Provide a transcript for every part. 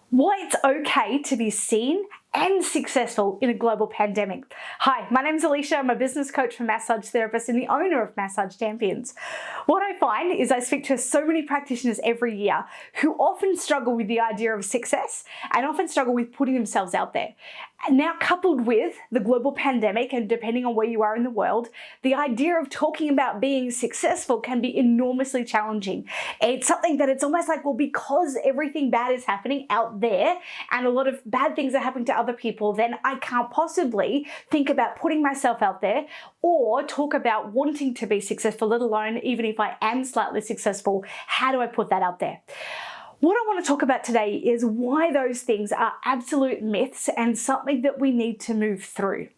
Why it's okay to be seen and successful in a global pandemic. Hi, my name is Alicia. I'm a business coach and massage therapist and the owner of Massage Champions. What I find is I speak to so many practitioners every year who often struggle with the idea of success and often struggle with putting themselves out there. Now, coupled with the global pandemic and depending on where you are in the world, the idea of talking about being successful can be enormously challenging. It's something that it's almost like, well, because everything bad is happening out there and a lot of bad things are happening to other people, then I can't possibly think about putting myself out there or talk about wanting to be successful, let alone even if I am slightly successful, how do I put that out there? What I want to talk about today is why those things are absolute myths and something that we need to move through.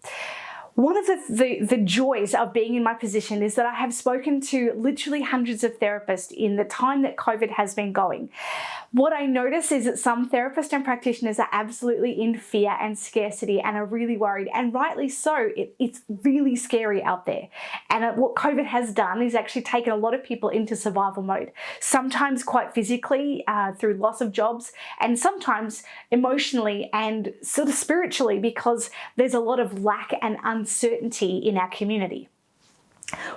One of the joys of being in my position is that I have spoken to literally hundreds of therapists in the time that COVID has been going. What I notice is that some therapists and practitioners are absolutely in fear and scarcity and are really worried, and rightly so. It's really scary out there. And what COVID has done is actually taken a lot of people into survival mode, sometimes quite physically through loss of jobs, and sometimes emotionally and sort of spiritually because there's a lot of lack and uncertainty in our community.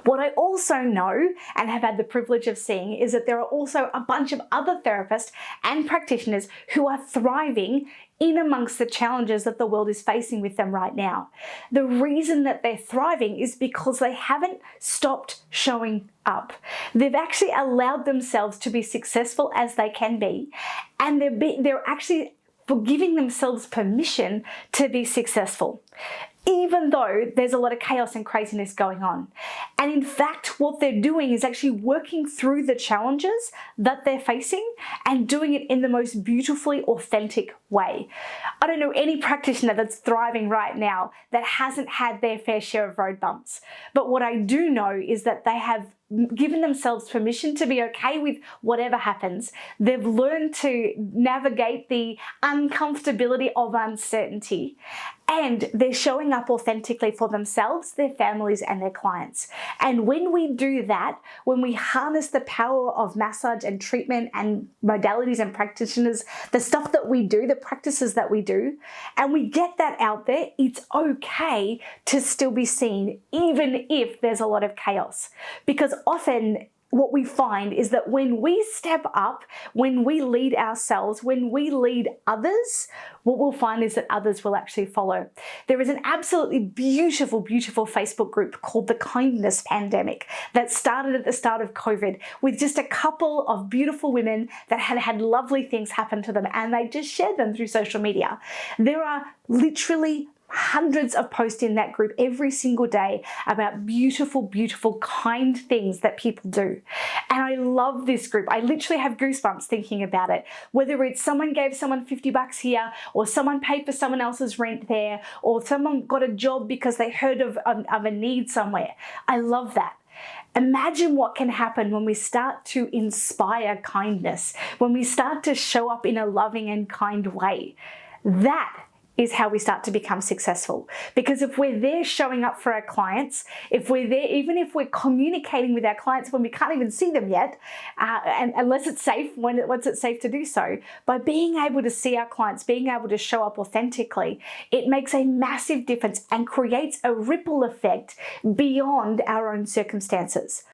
What I also know and have had the privilege of seeing is that there are also a bunch of other therapists and practitioners who are thriving in amongst the challenges that the world is facing with them right now. The reason that they're thriving is because they haven't stopped showing up. They've actually allowed themselves to be successful as they can be, and they're actually giving themselves permission to be successful, even though there's a lot of chaos and craziness going on. And in fact, what they're doing is actually working through the challenges that they're facing and doing it in the most beautifully authentic way. I don't know any practitioner that's thriving right now that hasn't had their fair share of road bumps. But what I do know is that they have given themselves permission to be okay with whatever happens. They've learned to navigate the uncomfortability of uncertainty, and they're showing up authentically for themselves, their families, and their clients. And when we do that, when we harness the power of massage and treatment and modalities and practitioners, the stuff that we do, the practices that we do, and we get that out there, it's okay to still be seen, even if there's a lot of chaos. Because often what we find is that when we step up, when we lead ourselves, when we lead others, what we'll find is that others will actually follow. There is an absolutely beautiful, beautiful Facebook group called The Kindness Pandemic that started at the start of COVID with just a couple of beautiful women that had had lovely things happen to them, and they just shared them through social media. There are literally hundreds of posts in that group every single day about beautiful, beautiful, kind things that people do. And I love this group. I literally have goosebumps thinking about it. Whether it's someone gave someone $50 here, or someone paid for someone else's rent there, or someone got a job because they heard of a need somewhere. I love that. Imagine what can happen when we start to inspire kindness, when we start to show up in a loving and kind way. That is how we start to become successful. Because if we're there showing up for our clients, if we're there, even if we're communicating with our clients when we can't even see them yet, and unless it's safe, once it's safe to do so, by being able to see our clients, being able to show up authentically, it makes a massive difference and creates a ripple effect beyond our own circumstances.